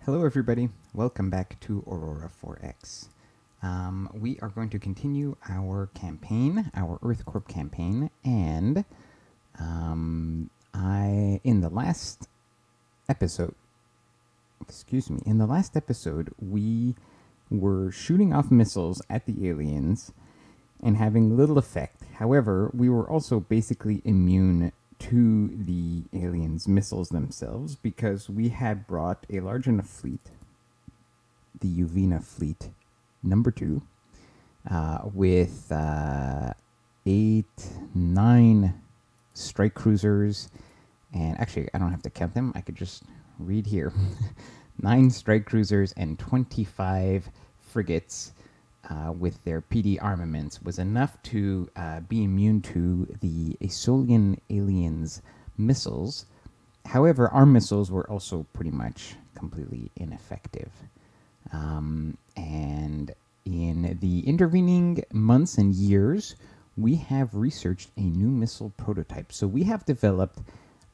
Hello everybody, welcome back to Aurora 4X. We are going to continue our campaign, our EarthCorp campaign, and in the last episode, we were shooting off missiles at the aliens and having little effect. However, we were also basically immune to the aliens' missiles themselves because we had brought a large enough fleet, the Uvina fleet number 2, with 9 strike cruisers, and actually I don't have to count them, I could just read here. 9 strike cruisers and 25 frigates with their PD armaments was enough to be immune to the Asolian aliens' missiles. However, our missiles were also pretty much completely ineffective. And in the intervening months and years, we have researched a new missile prototype. So we have developed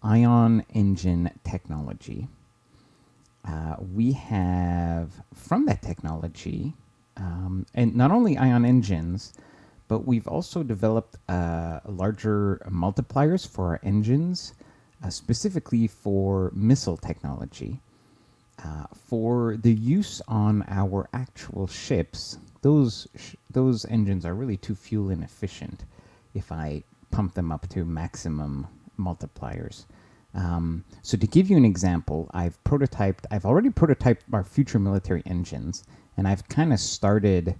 ion engine technology. We have, from that technology, and not only ion engines, but we've also developed larger multipliers for our engines, specifically for missile technology. For the use on our actual ships, those engines are really too fuel inefficient if I pump them up to maximum multipliers. So to give you an example, I've already prototyped our future military engines, and I've kind of started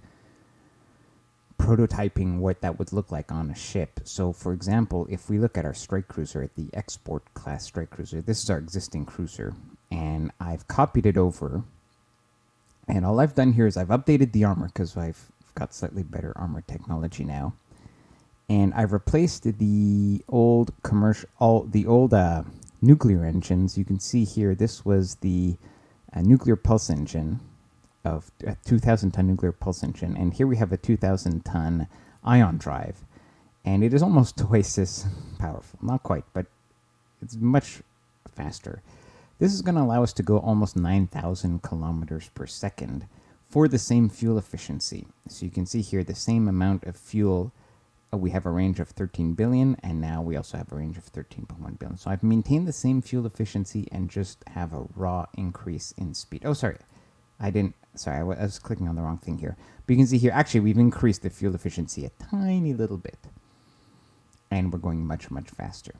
prototyping what that would look like on a ship. So for example, if we look at our strike cruiser, at the export class strike cruiser, this is our existing cruiser, and I've copied it over, and all I've done here is I've updated the armor because I've got slightly better armor technology now, and I've replaced the old nuclear engines. You can see here this was the nuclear pulse engine of a 2,000-ton nuclear pulse engine, and here we have a 2,000-ton ion drive, and it is almost twice as powerful. Not quite, but it's much faster. This is going to allow us to go almost 9,000 kilometers per second for the same fuel efficiency. So you can see here the same amount of fuel. We have a range of 13 billion, and now we also have a range of 13.1 billion. So I've maintained the same fuel efficiency and just have a raw increase in speed. Oh, sorry. I was clicking on the wrong thing here. But you can see here, actually, we've increased the fuel efficiency a tiny little bit. And we're going much, much faster.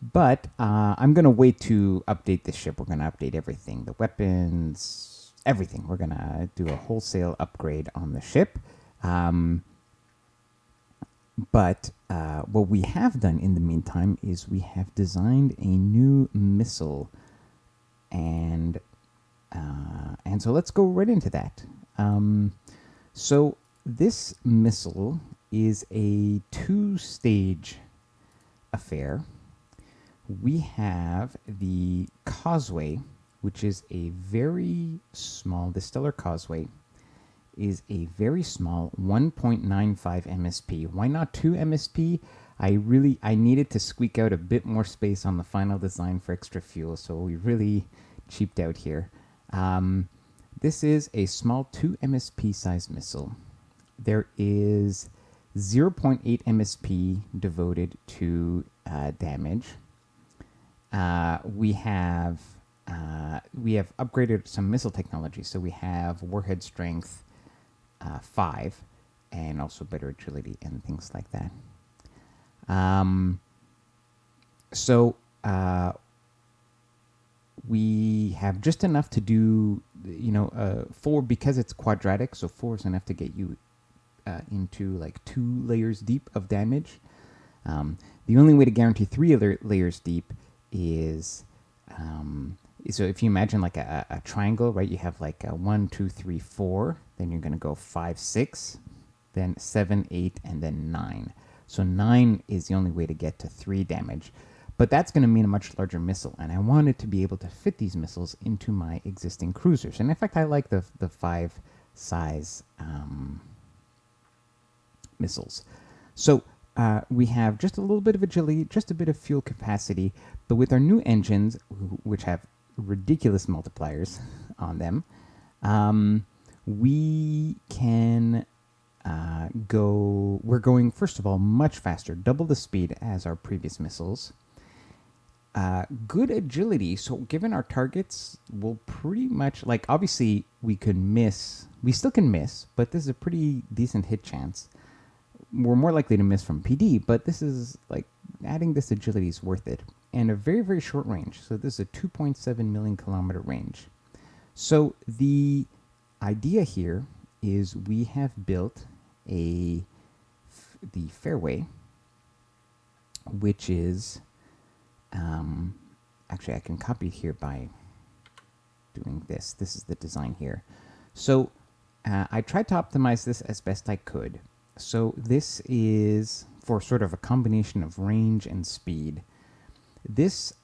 But I'm going to wait to update the ship. We're going to update everything. The weapons, everything. We're going to do a wholesale upgrade on the ship. But what we have done in the meantime is we have designed a new missile, and so let's go right into that. So this missile is a 2-stage affair. We have the Causeway, which is a very small, the Stellar Causeway is a very small 1.95 MSP. Why not 2 MSP? I needed to squeak out a bit more space on the final design for extra fuel, so we really cheaped out here. This is a small 2 MSP size missile. There is 0.8 MSP devoted to damage. We have upgraded some missile technology, so we have warhead strength 5, and also better agility and things like that. We have just enough to do, 4, because it's quadratic, so 4 is enough to get you into like 2 layers deep of damage. The only way to guarantee 3 layers deep is, so if you imagine like a triangle, right? You have like a 1, 2, 3, 4, then you're going to go 5, 6, then 7, 8, and then 9. So 9 is the only way to get to 3 damage. But that's going to mean a much larger missile, and I wanted to be able to fit these missiles into my existing cruisers. And in fact, I like the 5 size missiles. So we have just a little bit of agility, just a bit of fuel capacity, but with our new engines, which have ridiculous multipliers on them, we can we're going, first of all, much faster, double the speed as our previous missiles. Good agility. So given our targets, we'll pretty much, like, obviously we still can miss, but this is a pretty decent hit chance. We're more likely to miss from PD, but this is like, adding this agility is worth it. And a very, very short range. So this is a 2.7 million kilometer range. So the idea here is we have built the fairway, which is, actually I can copy it here by doing this. This is the design here. So I tried to optimize this as best I could. So this is for sort of a combination of range and speed. This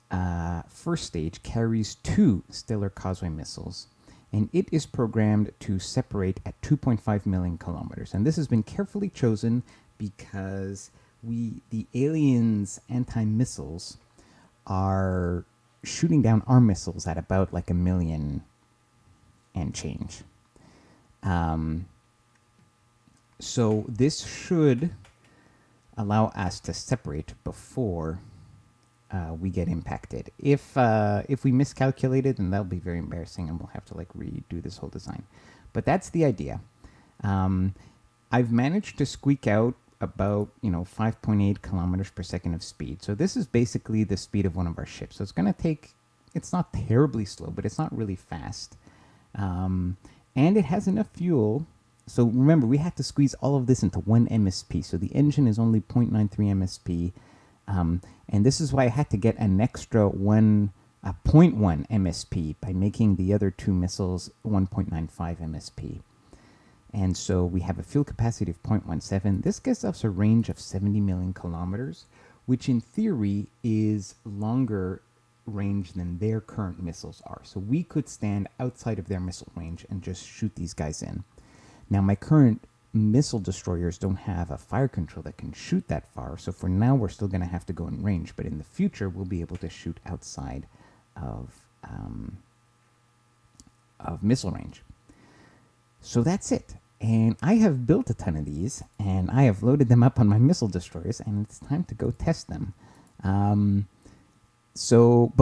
first stage carries 2 Stellar Causeway missiles, and it is programmed to separate at 2.5 million kilometers. And this has been carefully chosen because the aliens' anti-missiles are shooting down our missiles at about like 1 million and change. So this should allow us to separate before we get impacted. If we miscalculated, then that'll be very embarrassing, and we'll have to like redo this whole design. But that's the idea. I've managed to squeak out about 5.8 kilometers per second of speed. So this is basically the speed of one of our ships. So it's going to take. It's not terribly slow, but it's not really fast, and it has enough fuel. So remember, we had to squeeze all of this into 1 MSP. So the engine is only 0.93 MSP. And this is why I had to get an extra 0.1 MSP by making the other 2 missiles 1.95 MSP. And so we have a fuel capacity of 0.17. This gives us a range of 70 million kilometers, which in theory is longer range than their current missiles are. So we could stand outside of their missile range and just shoot these guys in. Now, my current missile destroyers don't have a fire control that can shoot that far, so for now we're still going to have to go in range, but in the future we'll be able to shoot outside of missile range. So that's it. And I have built a ton of these, and I have loaded them up on my missile destroyers, and it's time to go test them. But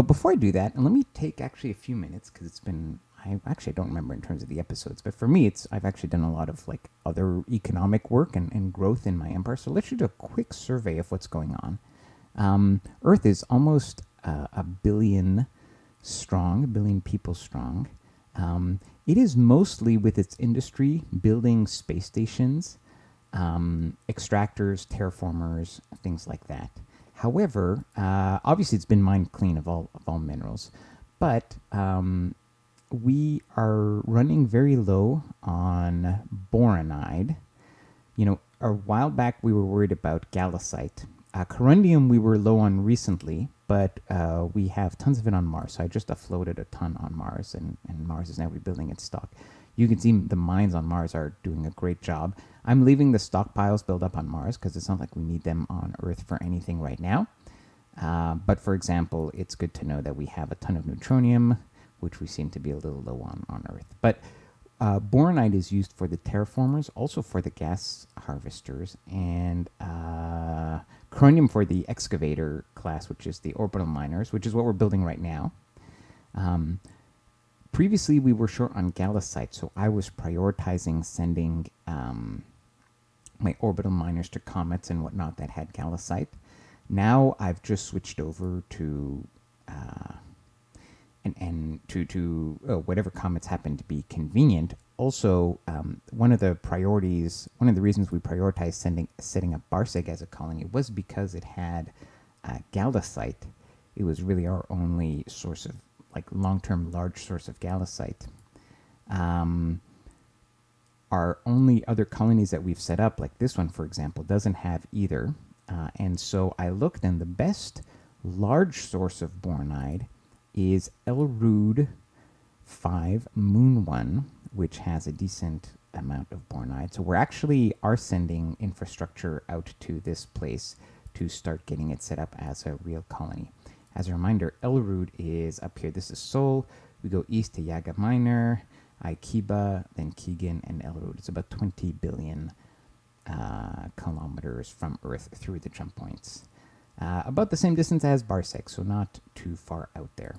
before I do that, and let me take actually a few minutes, because it's been, I actually don't remember in terms of the episodes, but for me, I've actually done a lot of like other economic work and growth in my empire. So let's do a quick survey of what's going on. Earth is almost a billion strong, 1 billion people strong. It is mostly with its industry building space stations, extractors, terraformers, things like that. However, obviously it's been mined clean of all minerals, but we are running very low on boronite. A while back we were worried about gallicite. Corundium we were low on recently, but we have tons of it on Mars. So I just offloaded a ton on Mars, and Mars is now rebuilding its stock. You can see the mines on Mars are doing a great job. I'm leaving the stockpiles build up on Mars because it's not like we need them on Earth for anything right now. But for example, it's good to know that we have a ton of neutronium, which we seem to be a little low on Earth. But boronite is used for the terraformers, also for the gas harvesters, and coronium for the excavator class, which is the orbital miners, which is what we're building right now. Previously, we were short on gallicite, so I was prioritizing sending my orbital miners to comets and whatnot that had gallicite. Now I've just switched over to whatever comets happen to be convenient. Also, one of the reasons we prioritized setting up Barseg as a colony was because it had gallicite. It was really our only source of long-term large source of gallicite. Our only other colonies that we've set up, like this one, for example, doesn't have either. And so I looked, and the best large source of boronite is Elrude 5 Moon 1, which has a decent amount of boronite. So we are sending infrastructure out to this place to start getting it set up as a real colony. As a reminder, Elrude is up here. This is Sol. We go east to Yaga Minor, Aikiba, then Keegan, and Elrod. It's about 20 billion kilometers from Earth through the jump points. About the same distance as Barseg, so not too far out there.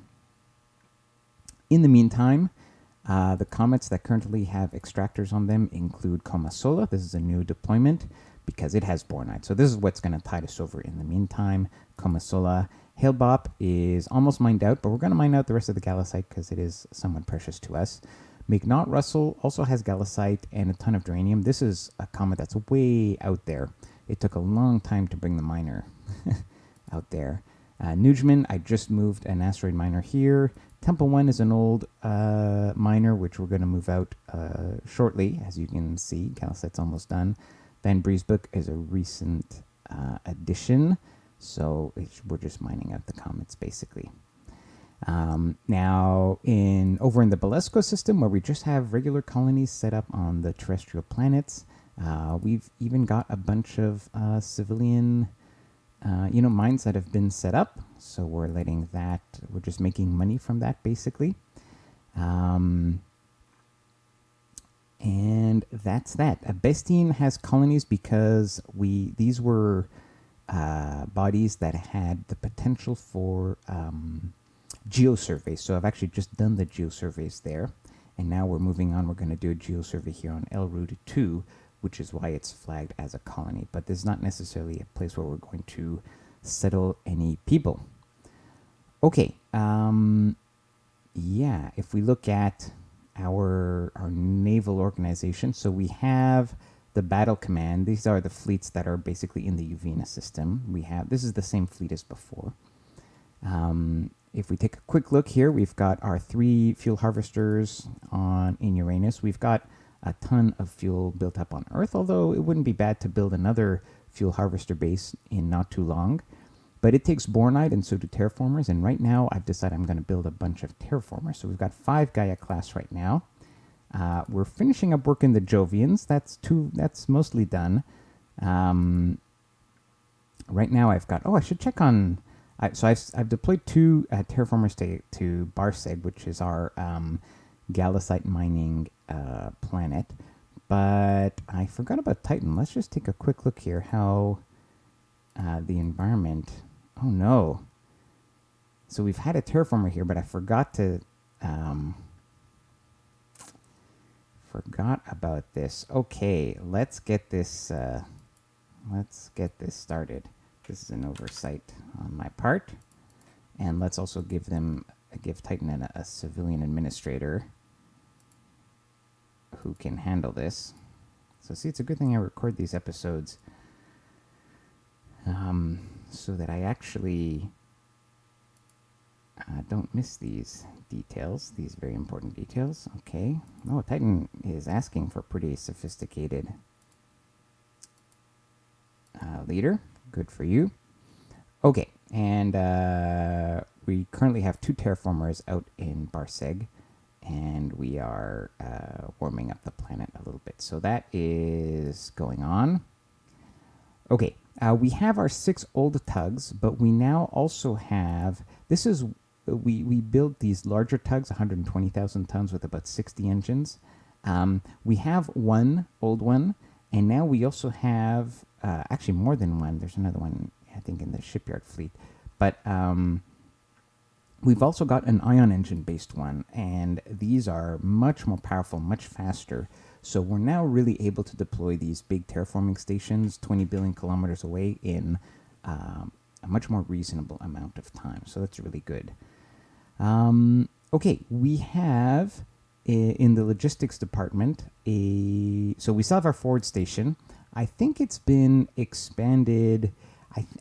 In the meantime, the comets that currently have extractors on them include Komasola. This is a new deployment because it has bornite. So this is what's going to tide us over in the meantime. Komasola. Hale-Bopp is almost mined out, but we're going to mine out the rest of the Galisite because it is somewhat precious to us. McNaught-Russell also has Galisite and a ton of Duranium. This is a comet that's way out there. It took a long time to bring the miner out there. Nugman, I just moved an asteroid miner here. Temple 1 is an old miner, which we're going to move out shortly. As you can see, Galisite's almost done. Van Briesbroek is a recent addition, so we're just mining out the comets, basically. Now, over in the Bolesco system, where we just have regular colonies set up on the terrestrial planets, we've even got a bunch of civilian mines that have been set up. So we're just making money from that, basically. And that's that. Bestine has colonies because these were bodies that had the potential for geosurveys. So I've actually just done the geosurveys there. And now we're moving on. We're going to do a geosurvey here on Elrod 2, which is why it's flagged as a colony. But this is not necessarily a place where we're going to settle any people. Okay. If we look at our naval organization, so we have the Battle Command. These are the fleets that are basically in the Uvena system. This is the same fleet as before. If we take a quick look here, we've got our 3 fuel harvesters in Uranus. We've got a ton of fuel built up on Earth, although it wouldn't be bad to build another fuel harvester base in not too long. But it takes bornite, and so do terraformers. And right now, I've decided I'm going to build a bunch of terraformers. So we've got 5 Gaia class right now. We're finishing up work in the Jovians. That's mostly done. Right now, I've got. I should check on. I've deployed 2 terraformers to Barseg, which is our Galisite mining planet. But I forgot about Titan. Let's just take a quick look here. How the environment. Oh no. So we've had a terraformer here, but I forgot to. Forgot about this. Okay, let's get this started. This is an oversight on my part, and let's also give Titan a civilian administrator who can handle this. So see, it's a good thing I record these episodes so that I actually don't miss these details, these very important details. Okay. Oh, Titan is asking for pretty sophisticated leader. Good for you. Okay. And we currently have 2 terraformers out in Barseg, and we are warming up the planet a little bit. So that is going on. Okay. We have our 6 old tugs, but we now also have... We build these larger tugs, 120,000 tons with about 60 engines. We have 1 old one, and now we also have actually more than 1. There's another one, I think, in the shipyard fleet. But we've also got an ion engine based one, and these are much more powerful, much faster. So we're now really able to deploy these big terraforming stations 20 billion kilometers away in a much more reasonable amount of time. So that's really good. Okay, we have in the logistics department so we still have our forward station. I think it's been expanded.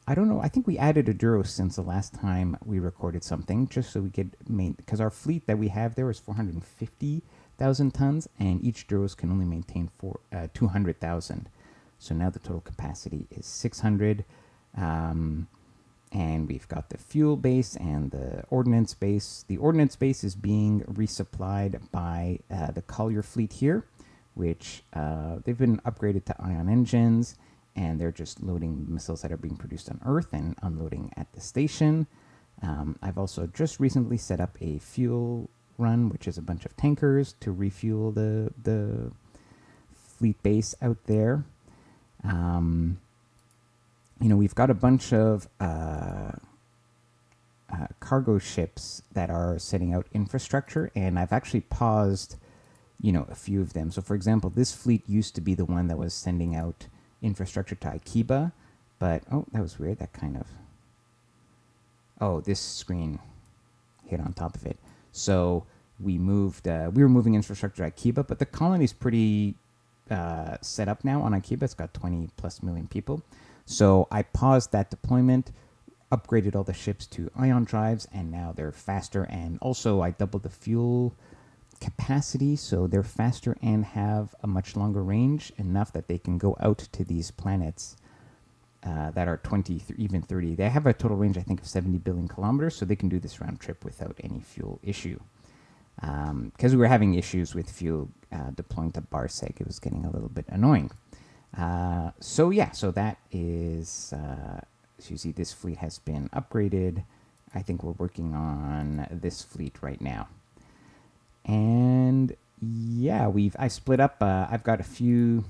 I don't know. I think we added a Duros since the last time we recorded something, just so we could because our fleet that we have there is 450,000 tons, and each Duros can only maintain 200,000. So now the total capacity is 600. And we've got the fuel base and the ordnance base. The ordnance base is being resupplied by the Collier fleet here, which they've been upgraded to ion engines, and they're just loading missiles that are being produced on Earth and unloading at the station. I've also just recently set up a fuel run, which is a bunch of tankers to refuel the fleet base out there. We've got a bunch of cargo ships that are setting out infrastructure, and I've actually paused, a few of them. So, for example, this fleet used to be the one that was sending out infrastructure to Akiba, but, that was weird. That kind of, this screen hit on top of it. So we were moving infrastructure to Akiba, but the colony's pretty set up now on Akiba. It's got 20 plus million people. So I paused that deployment, upgraded all the ships to ion drives, and now they're faster. And also I doubled the fuel capacity, so they're faster and have a much longer range, enough that they can go out to these planets that are 20, even 30. They have a total range, I think, of 70 billion kilometers, so they can do this round trip without any fuel issue. Because we were having issues with fuel deploying to Barseg. It was getting a little bit annoying. So that is, as you see, this fleet has been upgraded. I think we're working on this fleet right now. And yeah, I split up. I've got a few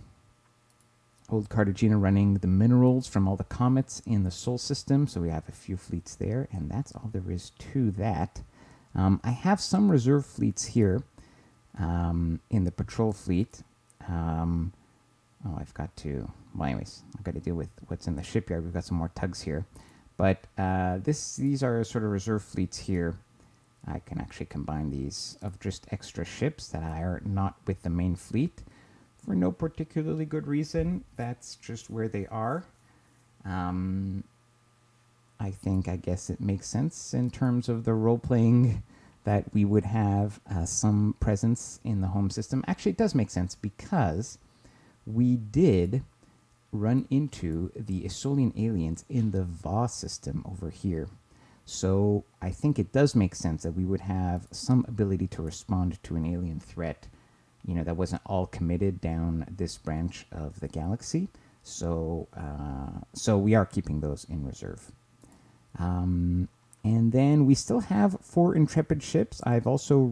old Cartagena running the minerals from all the comets in the Sol system. So we have a few fleets there, and that's all there is to that. I have some reserve fleets here in the patrol fleet. I've got to deal with what's in the shipyard. We've got some more tugs here. But these are sort of reserve fleets here. I can actually combine these of just extra ships that are not with the main fleet for no particularly good reason. That's just where they are. I guess it makes sense in terms of the role-playing that we would have some presence in the home system. Actually, it does make sense because we did run into the Isolian aliens in the VA system over here. So I think it does make sense that we would have some ability to respond to an alien threat, that wasn't all committed down this branch of the galaxy. So we are keeping those in reserve. And then we still have 4 Intrepid ships. I've also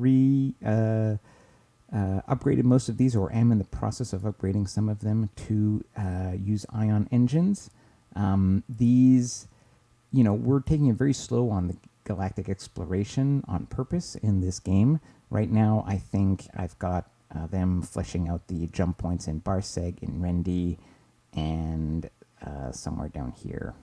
upgraded most of these, or am in the process of upgrading some of them to use ion engines. These, we're taking it very slow on the galactic exploration on purpose in this game. Right now, I think I've got them fleshing out the jump points in Barseg, in Rendi, and somewhere down here.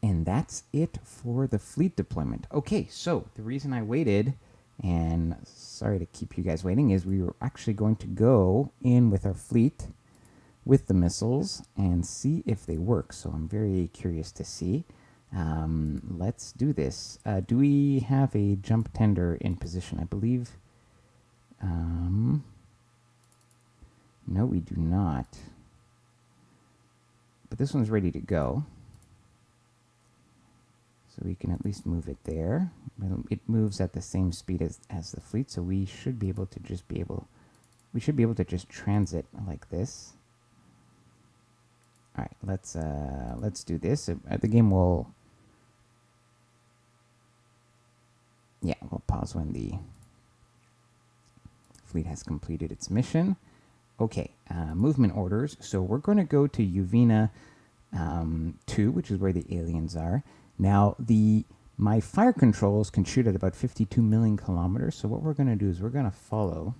And that's it for the fleet deployment. Okay, so the reason I waited, and sorry to keep you guys waiting, is we were actually going to go in with our fleet with the missiles and see if they work. So I'm very curious to see. Let's do this. Do we have a jump tender in position? I believe. No, we do not. But this one's ready to go. So we can at least move it there. It moves at the same speed as the fleet, so we should be able to just transit like this. All right, let's do this. The game will, we'll pause when the fleet has completed its mission. Okay, movement orders. So we're going to go to Uvina 2, which is where the aliens are. Now, my fire controls can shoot at about 52 million kilometers. So what we're going to do is we're going to follow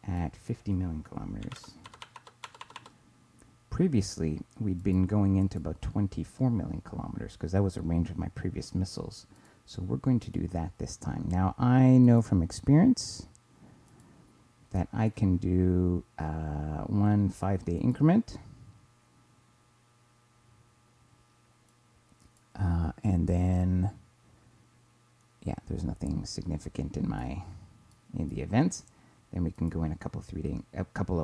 at 50 million kilometers. Previously, we'd been going into about 24 million kilometers because that was the range of my previous missiles. So we're going to do that this time. Now, I know from experience that I can do 1 5-day increment. And then, there's nothing significant in the events. Then we can go in a couple of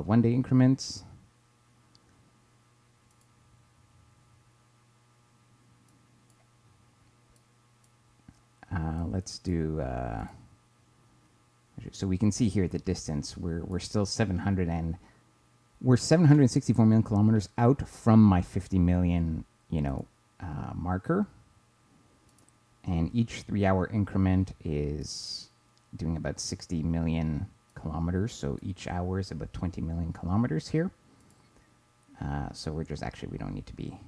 1-day increments. Let's do. So we can see here the distance. We're still 764 million kilometers out from my 50 million, marker. And each 3-hour increment is doing about 60 million kilometers. So each hour is about 20 million kilometers here. So we're just actually, we don't need to be,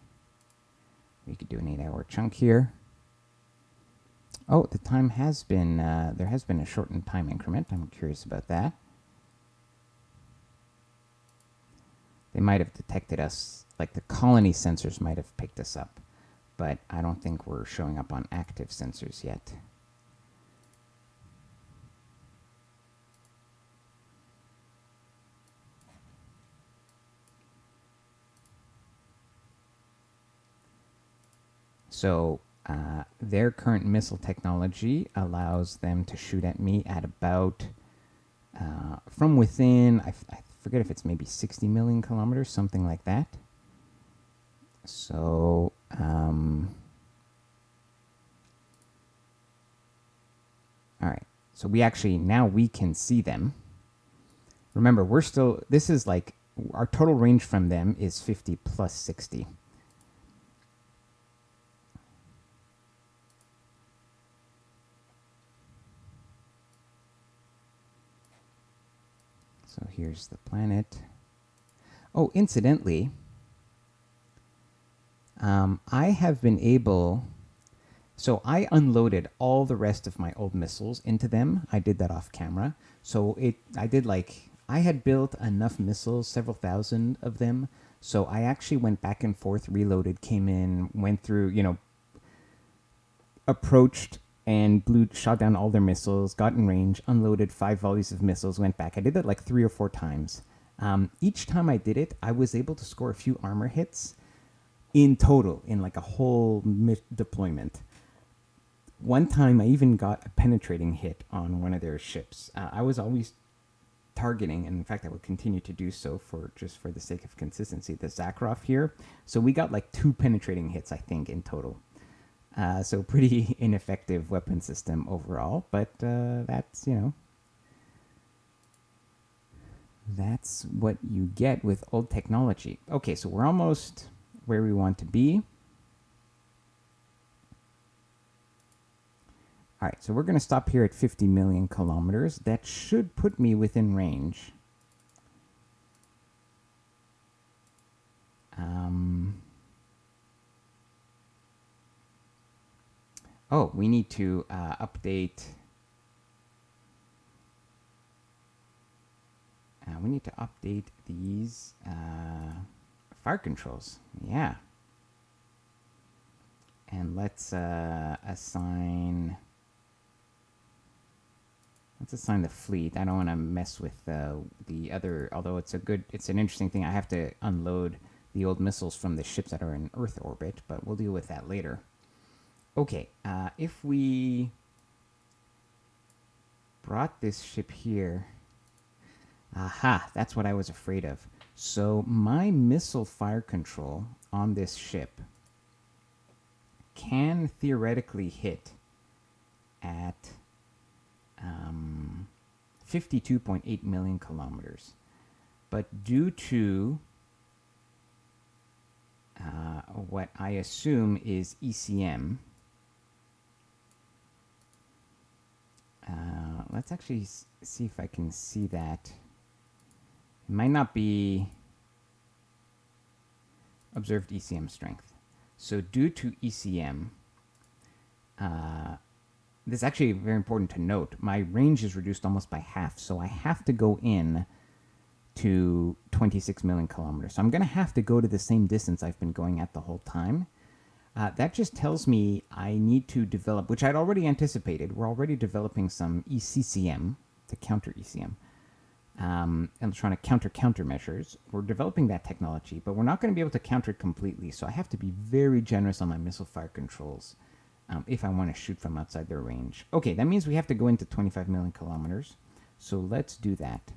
we could do an 8-hour chunk here. Oh, the time has been, there has been a shortened time increment. I'm curious about that. They might have detected us, like the colony sensors might have picked us up, but I don't think we're showing up on active sensors yet. So their current missile technology allows them to shoot at me at about, from within, I forget if it's maybe 60 million kilometers, something like that. So, all right. So we actually, now we can see them. Remember, we're still, this is like, our total range from them is 50 plus 60. So here's the planet. Oh, incidentally, I have been able, so I unloaded all the rest of my old missiles into them. I did that off camera. So I had built enough missiles, several thousand of them. So I actually went back and forth, reloaded, came in, went through, approached and shot down all their missiles, got in range, unloaded 5 volleys of missiles, went back. I did that like 3 or 4 times. Each time I did it, I was able to score a few armor hits in total, in like a whole deployment. One time, I even got a penetrating hit on one of their ships. I was always targeting, and in fact, I would continue to do so for the sake of consistency, the Zakharov here. So we got like 2 penetrating hits, I think, in total. So pretty ineffective weapon system overall, but that's, that's what you get with old technology. Okay, so we're almost where we want to be. All right, so we're going to stop here at 50 million kilometers. That should put me within range. Oh, we need to update. We need to update these fire controls. Yeah. And let's assign. Let's assign the fleet. I don't want to mess with the other. Although it's an interesting thing. I have to unload the old missiles from the ships that are in Earth orbit, but we'll deal with that later. Okay, if we brought this ship here, aha, that's what I was afraid of. So my missile fire control on this ship can theoretically hit at 52.8 million kilometers. But due to what I assume is ECM, let's actually see if I can see that. It might not be observed ECM strength. So due to ECM, this is actually very important to note. My range is reduced almost by half, so I have to go in to 26 million kilometers. So I'm going to have to go to the same distance I've been going at the whole time. That just tells me I need to develop, which I'd already anticipated. We're already developing some ECCM to counter ECM. Electronic countermeasures. We're developing that technology, but we're not going to be able to counter it completely. So I have to be very generous on my missile fire controls if I want to shoot from outside their range. Okay, that means we have to go into 25 million kilometers. So let's do that.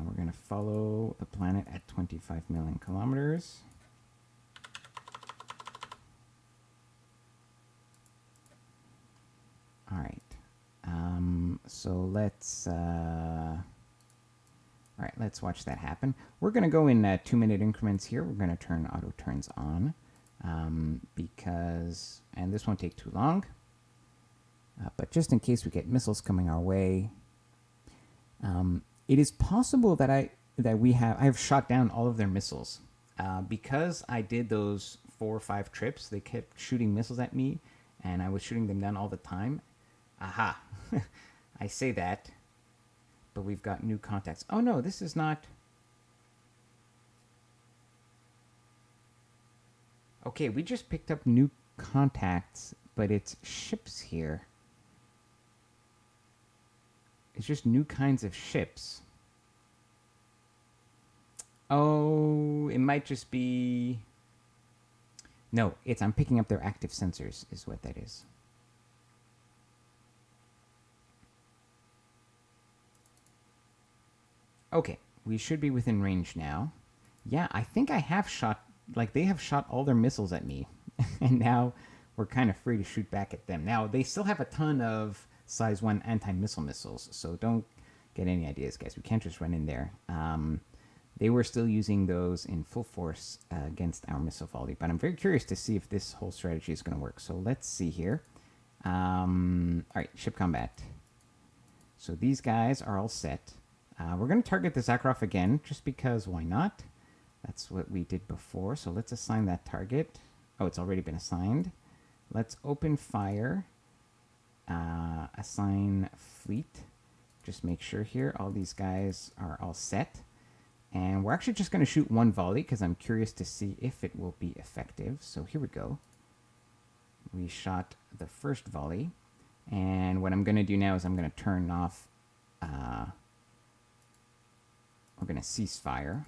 We're going to follow the planet at 25 million kilometers. All right. So let's All right, let's watch that happen. We're going to go in 2-minute increments here. We're going to turn auto turns on because, and this won't take too long, but just in case we get missiles coming our way, it is possible that I have shot down all of their missiles because I did those 4 or 5 trips. They kept shooting missiles at me, and I was shooting them down all the time. Aha! I say that. But we've got new contacts. Oh no, this is not... Okay, we just picked up new contacts, but it's ships here. It's just new kinds of ships. Oh, it might just be... No, I'm picking up their active sensors, is what that is. Okay, we should be within range now. Yeah, I think I have shot, like they have shot all their missiles at me. And now we're kind of free to shoot back at them. Now, they still have a ton of size 1 anti-missile missiles, so don't get any ideas, guys. We can't just run in there. They were still using those in full force against our missile volley, but I'm very curious to see if this whole strategy is going to work. So let's see here. All right, ship combat. So these guys are all set. We're going to target the Zakharov again, just because why not? That's what we did before, so let's assign that target. Oh, it's already been assigned. Let's open fire. Assign fleet. Just make sure here all these guys are all set. And we're actually just going to shoot 1 volley, because I'm curious to see if it will be effective. So here we go. We shot the first volley. And what I'm going to do now is I'm going to turn off... we're going to cease fire.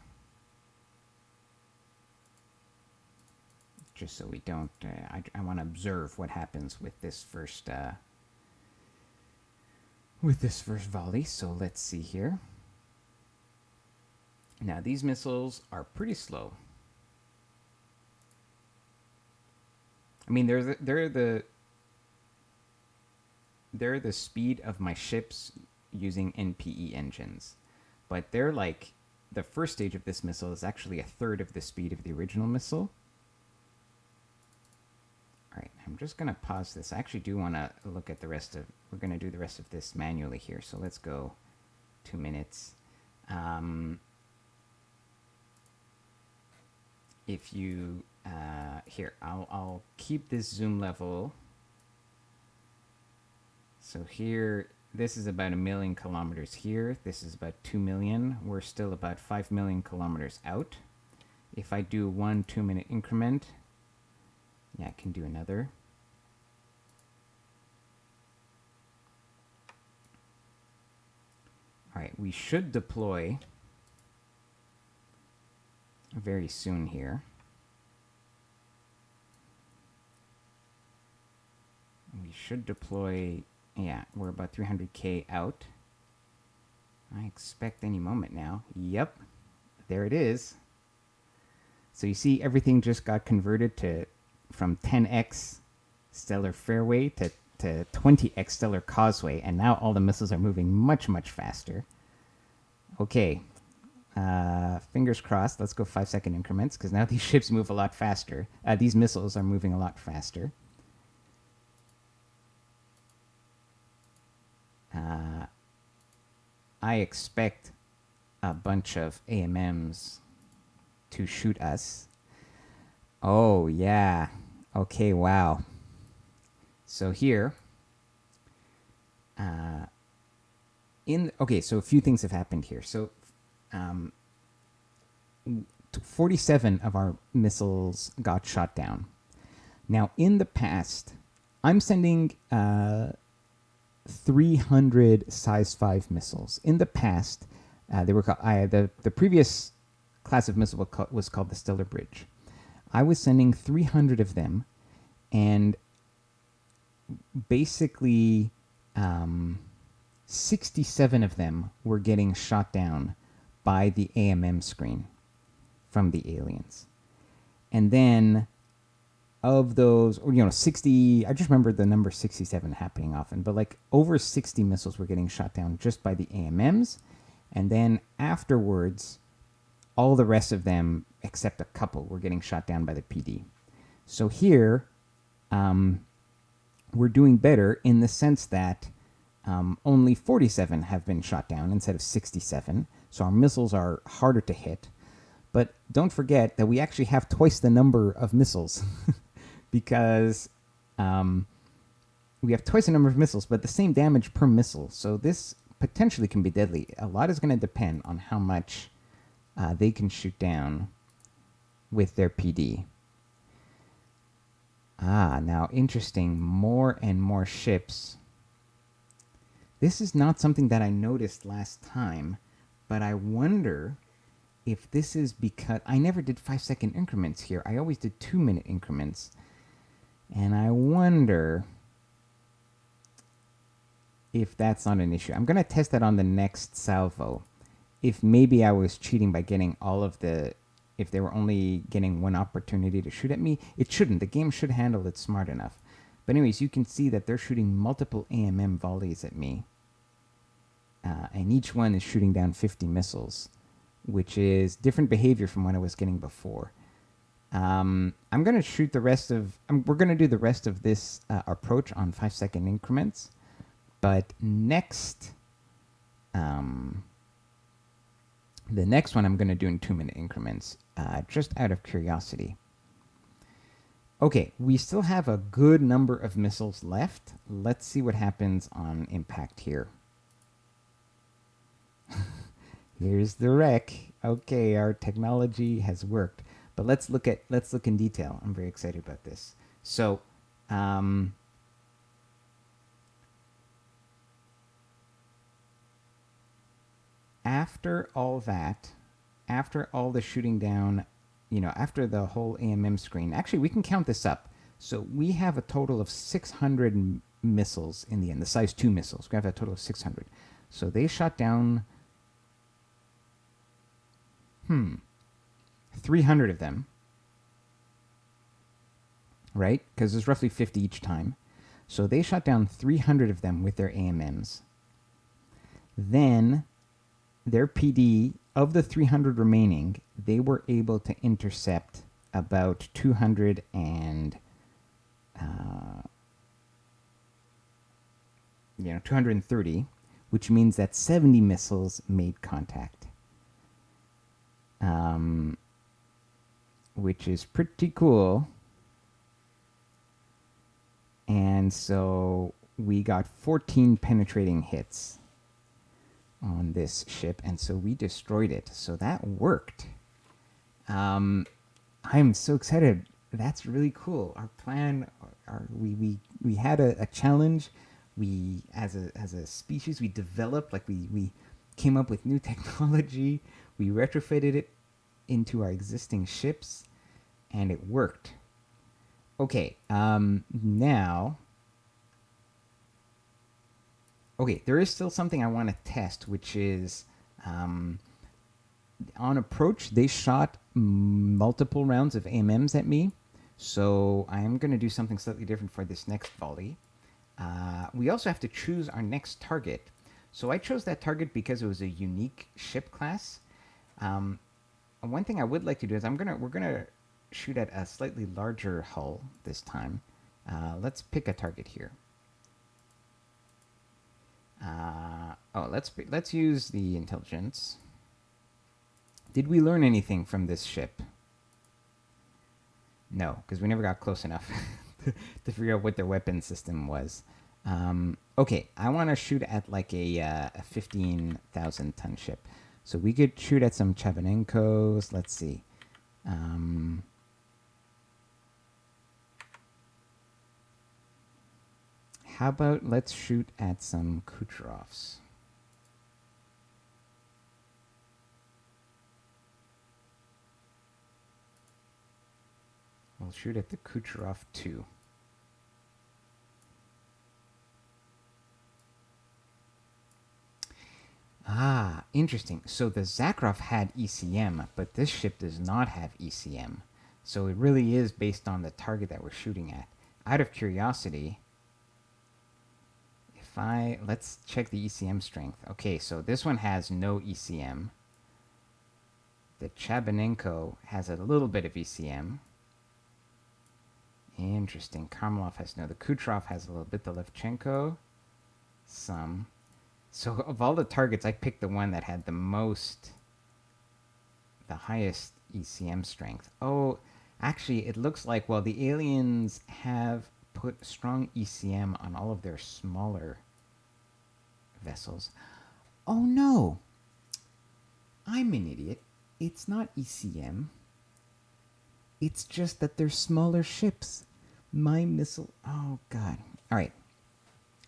Just so we don't... I want to observe what happens with this first... volley. So let's see here. Now, these missiles are pretty slow. I mean, they're the speed of my ships using NPE engines. But they're like, the first stage of this missile is actually 1/3 of the speed of the original missile. All right, I'm just going to pause this. I actually do want to look at the rest of, we're going to do the rest of this manually here. So let's go 2 minutes. If you, here, I'll keep this zoom level. So here, this is about 1 million kilometers here. This is about 2 million. We're still about 5 million kilometers out. If I do 1 2-minute increment, yeah, I can do another. All right, we should deploy very soon here. We should deploy, yeah, we're about 300K out. I expect any moment now. Yep, there it is. So you see everything just got converted to from 10x stellar fairway to 20x stellar causeway, and now all the missiles are moving much, much faster. Okay. Fingers crossed. Let's go 5-second increments, because now these ships move a lot faster. These missiles are moving a lot faster. I expect a bunch of AMMs to shoot us. Oh, yeah. Okay, wow. So here... okay, so a few things have happened here. So... 47 of our missiles got shot down. Now, in the past, I'm sending 300 size 5 missiles. In the past, they were the previous class of missile was called the Stellar Bridge. I was sending 300 of them, and basically 67 of them were getting shot down by the AMM screen from the aliens. And then of those, or 60, I just remember the number 67 happening often, but like over 60 missiles were getting shot down just by the AMMs. And then afterwards, all the rest of them, except a couple, were getting shot down by the PD. So here, we're doing better in the sense that only 47 have been shot down instead of 67. So our missiles are harder to hit. But don't forget that we actually have twice the number of missiles because we have twice the number of missiles, but the same damage per missile. So this potentially can be deadly. A lot is going to depend on how much they can shoot down with their PD. Now interesting, more and more ships. This is not something that I noticed last time, but I wonder if this is because I never did 5-second increments here. I always did 2-minute increments. And I wonder if that's not an issue. I'm going to test that on the next salvo. If maybe I was cheating by getting all of the... If they were only getting one opportunity to shoot at me, it shouldn't. The game should handle it smart enough. But anyways, you can see that they're shooting multiple AMM volleys at me. And each one is shooting down 50 missiles, which is different behavior from what I was getting before. I'm going to shoot the rest of... we're going to do the rest of this approach on 5-second increments. But next... the next one I'm going to do in 2-minute increments, just out of curiosity. Okay, we still have a good number of missiles left. Let's see what happens on impact here. Here's the wreck. Okay, our technology has worked. But let's look in detail. I'm very excited about this. So, after all that, after all the shooting down, after the whole AMM screen, actually we can count this up. So we have a total of 600 missiles in the end, the size 2 missiles. We have a total of 600. So they shot down 300 of them, right? Because there's roughly 50 each time. So they shot down 300 of them with their AMMs. Then their PD, of the 300 remaining, they were able to intercept about 230, which means that 70 missiles made contact. Which is pretty cool. And so we got 14 penetrating hits on this ship, and so we destroyed it. So that worked. I'm so excited. That's really cool. Our plan, we had a challenge. We, as a species, we developed, like we came up with new technology. We retrofitted it into our existing ships, and it worked. Okay, now... Okay, there is still something I want to test, which is on approach, they shot multiple rounds of AMMs at me. So I am going to do something slightly different for this next volley. We also have to choose our next target. So I chose that target because it was a unique ship class. One thing I would like to do is we're gonna shoot at a slightly larger hull this time. Let's pick a target here. Let's use the intelligence. Did we learn anything from this ship? No, because we never got close enough to figure out what their weapon system was. Okay, I want to shoot at like a 15,000 ton ship. So we could shoot at some Chabanenkos. Let's see. How about let's shoot at some Kucherovs. We'll shoot at the Kucherov 2. Interesting. So the Zakharov had ECM, but this ship does not have ECM. So it really is based on the target that we're shooting at. Out of curiosity, if let's check the ECM strength. Okay, so this one has no ECM. The Chabanenko has a little bit of ECM. Interesting. Karmelov has no. The Kucherov has a little bit. The Levchenko, some. So of all the targets, I picked the one that had the highest ECM strength. Oh, actually, it looks like, well, the aliens have put strong ECM on all of their smaller vessels. Oh, no. I'm an idiot. It's not ECM. It's just that they're smaller ships. My missile... Oh, God. All right.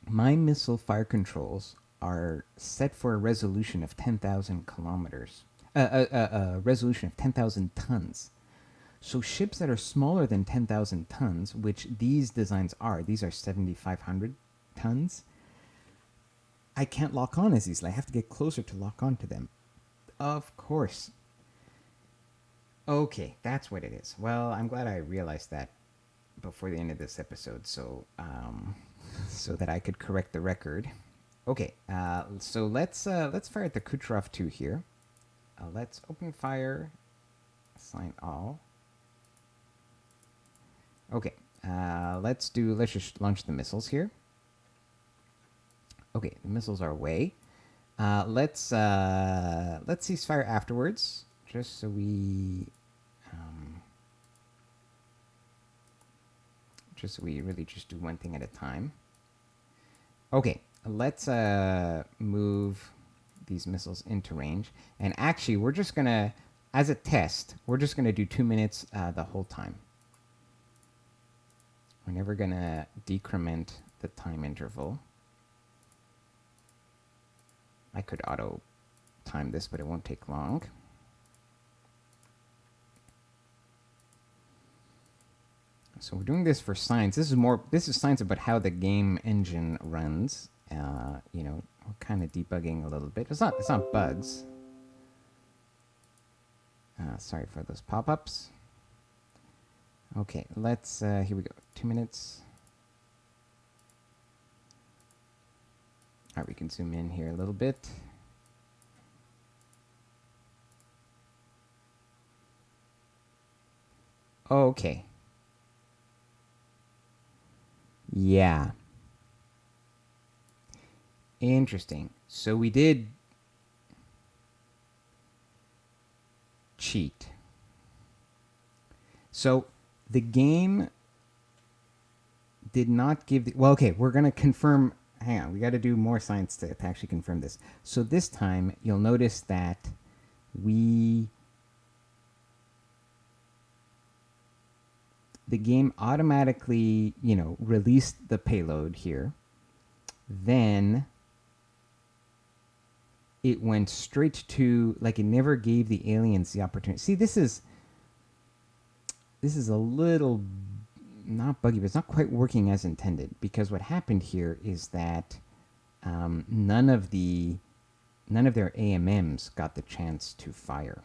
My missile fire controls are set for a resolution of 10,000 kilometers. A resolution of 10,000 tons. So ships that are smaller than 10,000 tons, which these designs are, these are 7,500 tons, I can't lock on as easily. I have to get closer to lock onto them. Of course. Okay, that's what it is. Well, I'm glad I realized that before the end of this episode, so so that I could correct the record. Okay, so let's fire at the Kucherov 2 here. Let's open fire, assign all. Okay, let's just launch the missiles here. Okay, the missiles are away. Let's cease fire afterwards, just so we really just do one thing at a time. Okay, let's move these missiles into range. And actually, we're just going to, as a test, we're just going to do 2 minutes the whole time. We're never going to decrement the time interval. I could auto time this, but it won't take long. So we're doing this for science. This is science about how the game engine runs. You know, we're kind of debugging a little bit. It's not bugs. Sorry for those pop-ups. Okay, let's, here we go, 2 minutes. All right, we can zoom in here a little bit. Okay. Yeah. Interesting. So we did cheat. So the game did not give the... Well, okay, we're going to confirm... Hang on, we got to do more science to actually confirm this. So this time, you'll notice that the game automatically, you know, released the payload here. Then it went straight to, like, it never gave the aliens the opportunity. See, this is a little not buggy, but it's not quite working as intended, because what happened here is that none of their AMMs got the chance to fire.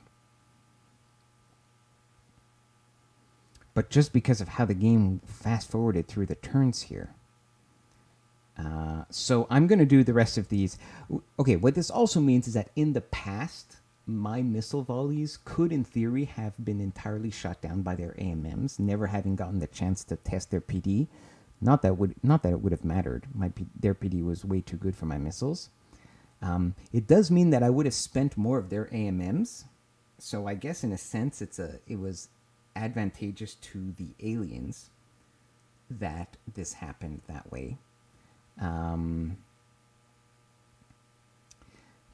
But just because of how the game fast forwarded through the turns here. So I'm going to do the rest of these. Okay, what this also means is that in the past, my missile volleys could, in theory, have been entirely shot down by their AMMs, never having gotten the chance to test their PD. Not that it would have mattered. Their PD was way too good for my missiles. It does mean that I would have spent more of their AMMs. So I guess in a sense, it was advantageous to the aliens that this happened that way.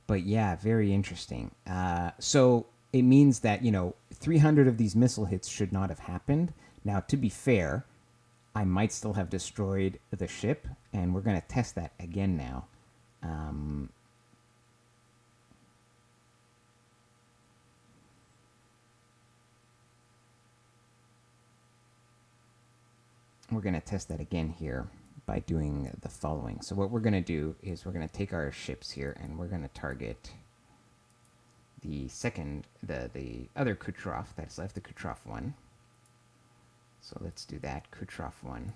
But yeah, very interesting. So it means that, 300 of these missile hits should not have happened. Now, to be fair, I might still have destroyed the ship, and we're going to test that again now. We're going to test that again here by doing the following. So what we're going to do is we're going to take our ships here, and we're going to target the other Kucherov that's left, the Kucherov 1. So let's do that. Kucherov 1.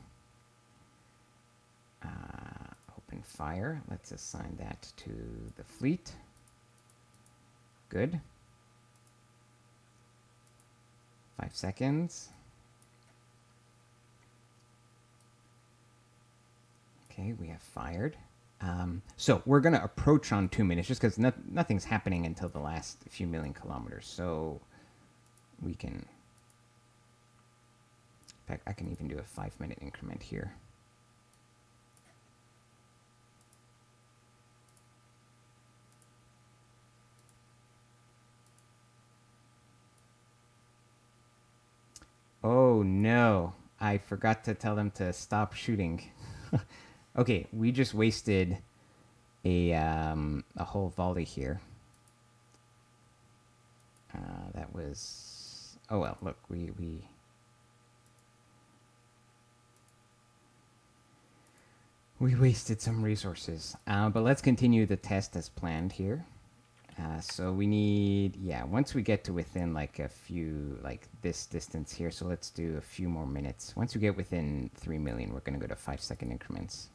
Open fire. Let's assign that to the fleet. Good. 5 seconds. Okay, we have fired. So we're going to approach on 2 minutes just because nothing's happening until the last few million kilometers. So we can, in fact, I can even do a 5-minute increment here. Oh no, I forgot to tell them to stop shooting. Okay, we just wasted a whole volley here. That was, oh well, look, we wasted some resources. But let's continue the test as planned here. So we need, yeah, once we get to within like a few, like this distance here, so let's do a few more minutes. Once we get within 3 million, we're going to go to 5-second increments.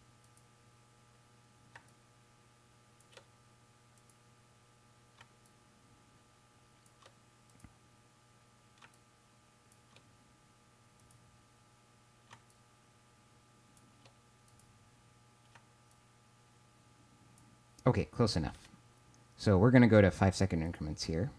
Okay, close enough. So we're going to go to 5-second increments here.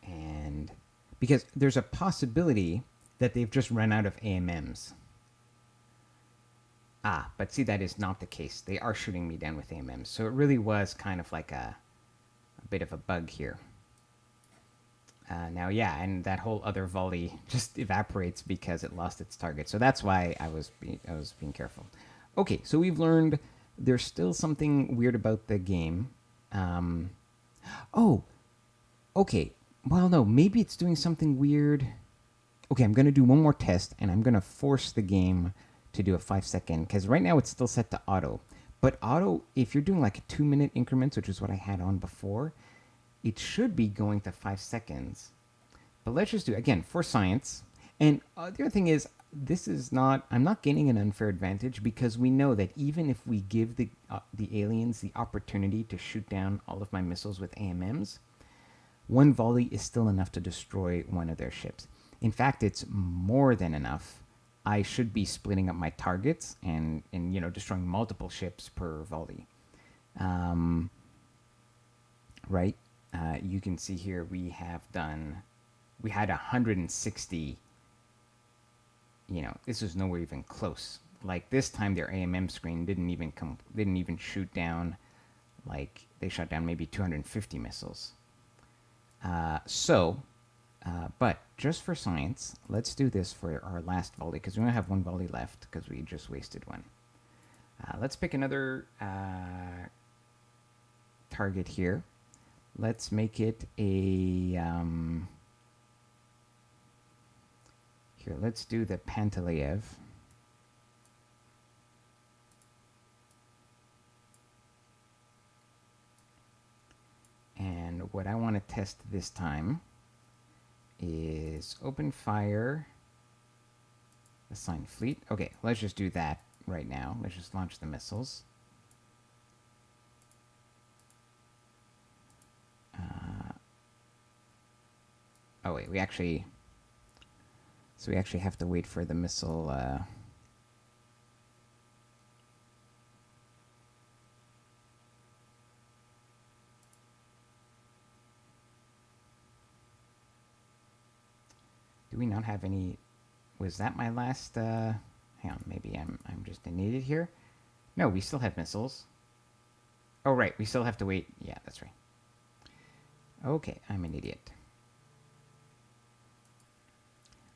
And because there's a possibility that they've just run out of AMMs. Ah, but see, that is not the case. They are shooting me down with AMMs. So it really was kind of like a bit of a bug here. Now, yeah, and that whole other volley just evaporates because it lost its target. So that's why I was being careful. Okay, so we've learned there's still something weird about the game. Oh, okay. Well, no, maybe it's doing something weird. Okay, I'm going to do one more test, and I'm going to force the game to do a 5-second, because right now it's still set to auto. But auto, if you're doing like 2-minute increments, which is what I had on before, it should be going to 5 seconds. But let's just do, again, for science. And the other thing is, this is not, I'm not gaining an unfair advantage because we know that even if we give the aliens the opportunity to shoot down all of my missiles with AMMs, one volley is still enough to destroy one of their ships. In fact, it's more than enough. I should be splitting up my targets and you know, destroying multiple ships per volley. Right? You can see here we had 160. You know, this was nowhere even close. Like this time, their AMM screen didn't even shoot down. Like they shot down maybe 250 missiles. But just for science, let's do this for our last volley because we only have one volley left because we just wasted one. Let's pick another target here. Let's make it a... here, let's do the Panteleiev. And what I want to test this time is open fire, assign fleet. Okay, let's just do that right now. Let's just launch the missiles. Oh wait, we actually have to wait for the missile. Do we not have any? Was that my last? Hang on, maybe I'm just an idiot here. No, we still have missiles. Oh right, we still have to wait. Yeah, that's right. Okay, I'm an idiot.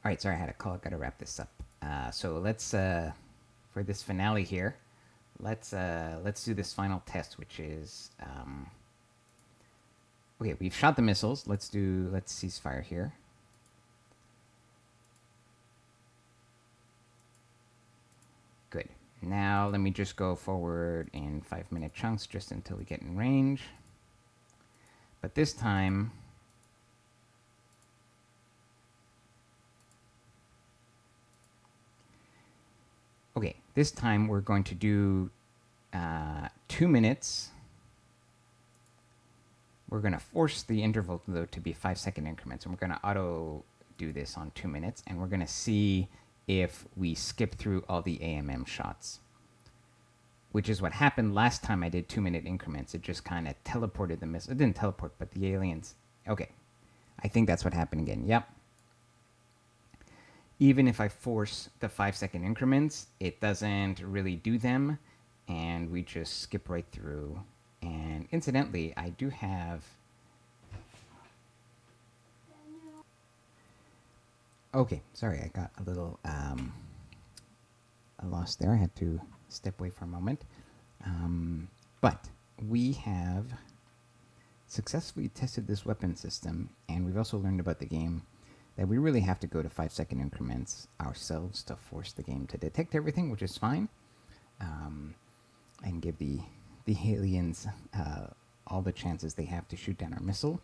All right, sorry, I had a call. Got to wrap this up. So let's for this finale here, let's do this final test, which is okay. We've shot the missiles. Let's cease fire here. Good. Now let me just go forward in 5-minute chunks just until we get in range. But this time, Okay, this time we're going to do 2 minutes. We're going to force the interval, though, to be 5-second increments, and we're going to auto do this on 2 minutes, and we're going to see if we skip through all the AMM shots, which is what happened last time I did 2-minute increments. It just kind of teleported the missile. It didn't teleport, but the aliens. Okay, I think that's what happened again. Yep. Even if I force the 5-second increments, it doesn't really do them, and we just skip right through. And incidentally, I do have... Okay, sorry, I got a little lost there. I had to step away for a moment. But we have successfully tested this weapon system, and we've also learned about the game that we really have to go to 5-second increments ourselves to force the game to detect everything, which is fine, and give the aliens all the chances they have to shoot down our missile.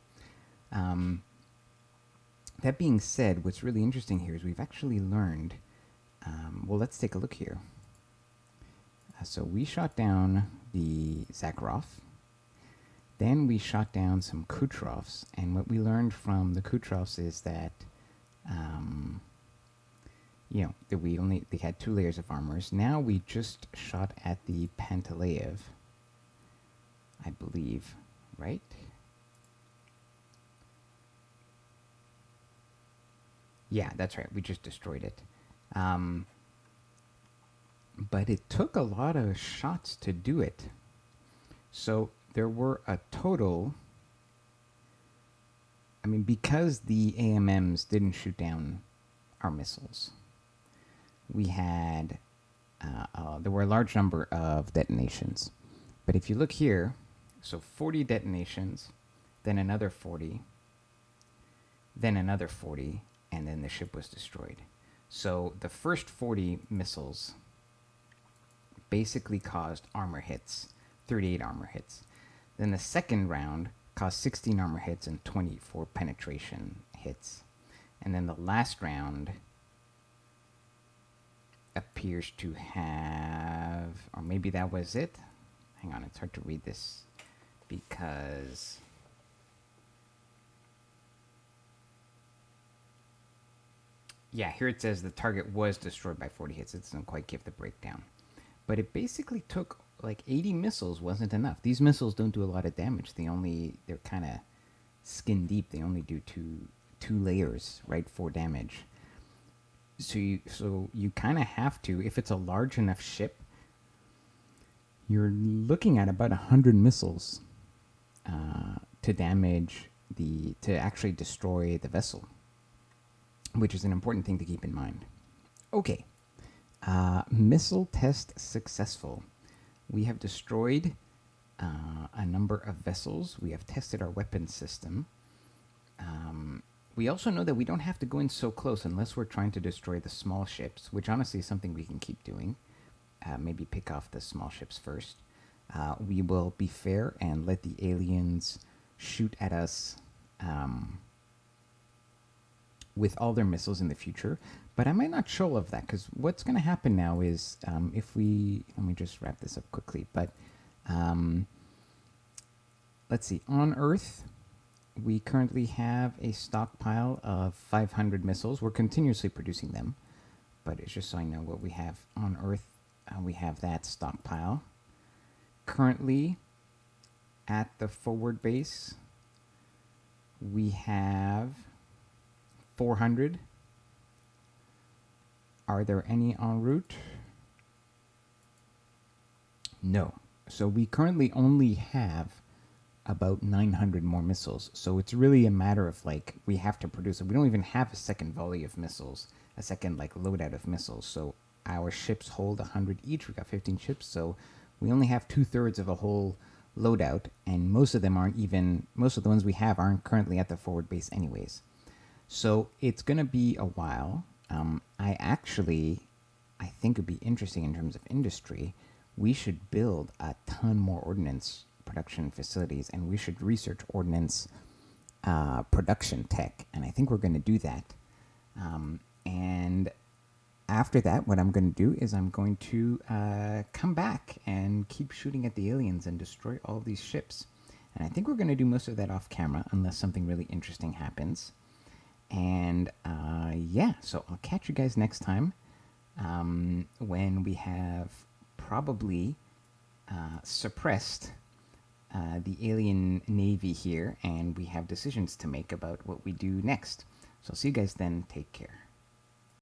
That being said, what's really interesting here is we've actually learned, well, let's take a look here. So we shot down the Zakharov, then we shot down some Kutrovs, and what we learned from the Kutrovs is that that they had 2 layers of armors. Now we just shot at the Pantaleev, I believe, right? Yeah, that's right. We just destroyed it. But it took a lot of shots to do it. So there were a total... I mean, because the AMMs didn't shoot down our missiles, we had... there were a large number of detonations. But if you look here, so 40 detonations, then another 40, then another 40, and then the ship was destroyed. So the first 40 missiles basically caused armor hits, 38 armor hits. Then the second round caused 16 armor hits and 24 penetration hits. And then the last round appears to have, or maybe that was it. Hang on, it's hard to read this because... Yeah, here it says the target was destroyed by 40 hits. It doesn't quite give the breakdown. But it basically took like 80 missiles wasn't enough. These missiles don't do a lot of damage. They're kind of skin deep. They only do two layers, right, for damage. So you kind of have to, if it's a large enough ship, you're looking at about 100 missiles to damage to actually destroy the vessel, which is an important thing to keep in mind. Okay, missile test successful. We have destroyed a number of vessels. We have tested our weapons system. We also know that we don't have to go in so close unless we're trying to destroy the small ships, which honestly is something we can keep doing. Maybe pick off the small ships first. We will be fair and let the aliens shoot at us with all their missiles in the future. But I might not show all of that, because what's going to happen now is let me just wrap this up quickly. But let's see. On Earth, we currently have a stockpile of 500 missiles. We're continuously producing them, but it's just so I know what we have on Earth. We have that stockpile. Currently, at the forward base, we have 400. Are there any en route? No. So we currently only have about 900 more missiles. So it's really a matter of, like, we have to produce it. We don't even have a second volley of missiles, a second, like, loadout of missiles. So our ships hold 100 each. We got 15 ships, so we only have 2/3 of a whole loadout, and most of the ones we have aren't currently at the forward base anyways. So it's going to be a while. I think it'd be interesting in terms of industry. We should build a ton more ordnance production facilities, and we should research ordnance production tech, and I think we're going to do that. And after that, what I'm going to do is I'm going to come back and keep shooting at the aliens and destroy all of these ships. And I think we're going to do most of that off camera unless something really interesting happens. And yeah, so I'll catch you guys next time when we have probably suppressed the alien navy here, and we have decisions to make about what we do next. So I'll see you guys then. Take care.